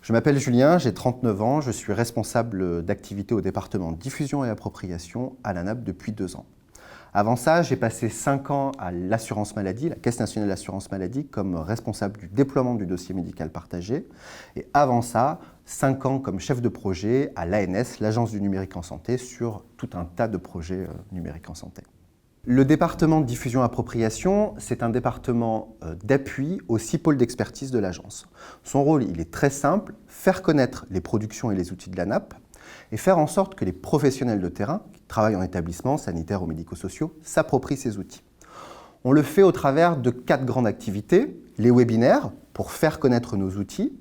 Je m'appelle Julien, j'ai 39 ans, je suis responsable d'activité au département diffusion et appropriation à la NAP depuis 2 ans. Avant ça, j'ai passé 5 ans à l'assurance maladie, la Caisse nationale d'assurance maladie, comme responsable du déploiement du dossier médical partagé. Et avant ça, 5 ans comme chef de projet à l'ANS, l'Agence du numérique en santé, sur tout un tas de projets numériques en santé. Le département de diffusion-appropriation, c'est un département d'appui aux 6 pôles d'expertise de l'agence. Son rôle, il est très simple, faire connaître les productions et les outils de la NAP et faire en sorte que les professionnels de terrain, qui travaillent en établissement sanitaire ou médico-sociaux, s'approprient ces outils. On le fait au travers de 4 grandes activités, les webinaires, pour faire connaître nos outils,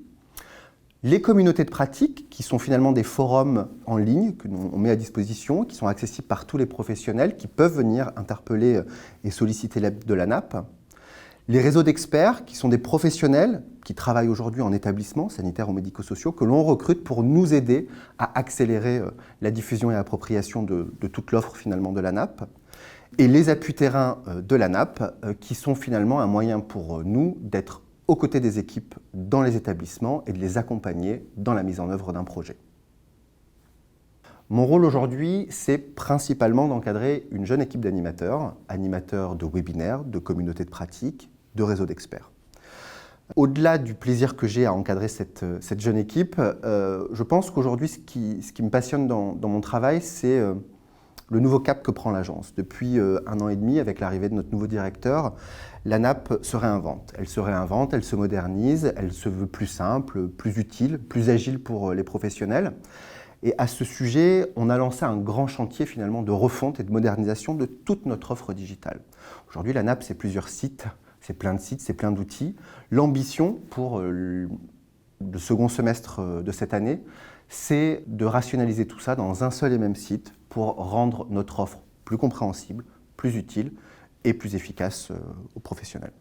les communautés de pratique, qui sont finalement des forums en ligne que l'on met à disposition, qui sont accessibles par tous les professionnels, qui peuvent venir interpeller et solliciter l'aide de la NAP. Les réseaux d'experts, qui sont des professionnels qui travaillent aujourd'hui en établissement sanitaire ou médico-sociaux, que l'on recrute pour nous aider à accélérer la diffusion et l'appropriation de toute l'offre finalement de la NAP. Et les appuis terrain de la NAP, qui sont finalement un moyen pour nous d'être aux côtés des équipes dans les établissements et de les accompagner dans la mise en œuvre d'un projet. Mon rôle aujourd'hui, c'est principalement d'encadrer une jeune équipe d'animateurs, animateurs de webinaires, de communautés de pratique, de réseaux d'experts. Au-delà du plaisir que j'ai à encadrer cette jeune équipe, je pense qu'aujourd'hui, ce qui me passionne dans mon travail, c'est le nouveau cap que prend l'agence. Depuis 1 an et demi, avec l'arrivée de notre nouveau directeur, la NAP se réinvente. Elle se réinvente, elle se modernise, elle se veut plus simple, plus utile, plus agile pour les professionnels. Et à ce sujet, on a lancé un grand chantier finalement de refonte et de modernisation de toute notre offre digitale. Aujourd'hui, la NAP, c'est plusieurs sites, c'est plein de sites, c'est plein d'outils. L'ambition pour le second semestre de cette année, c'est de rationaliser tout ça dans un seul et même site pour rendre notre offre plus compréhensible, plus utile et plus efficace aux professionnels.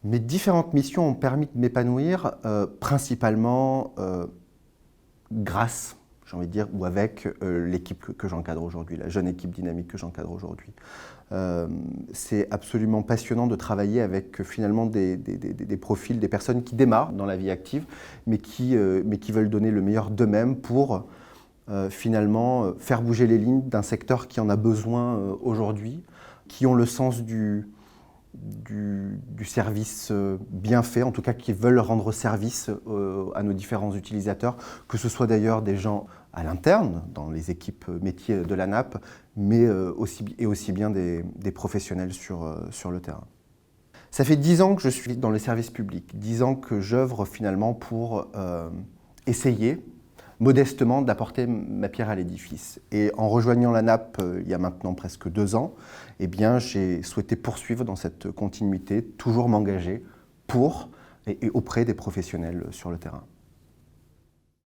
Mes différentes missions ont permis de m'épanouir principalement grâce, j'ai envie de dire, ou avec l'équipe que j'encadre aujourd'hui, la jeune équipe dynamique que j'encadre aujourd'hui. C'est absolument passionnant de travailler avec finalement des profils, des personnes qui démarrent dans la vie active, mais qui veulent donner le meilleur d'eux-mêmes pour finalement faire bouger les lignes d'un secteur qui en a besoin aujourd'hui, qui ont le sens du service bien fait, en tout cas qui veulent rendre service à nos différents utilisateurs, que ce soit d'ailleurs des gens à l'interne, dans les équipes métiers de la NAP, mais aussi bien des professionnels sur le terrain. Ça fait 10 ans que je suis dans le service public, 10 ans que j'œuvre finalement pour essayer modestement d'apporter ma pierre à l'édifice. Et en rejoignant la NAP il y a maintenant presque 2 ans, eh bien, j'ai souhaité poursuivre dans cette continuité, toujours m'engager pour et auprès des professionnels sur le terrain.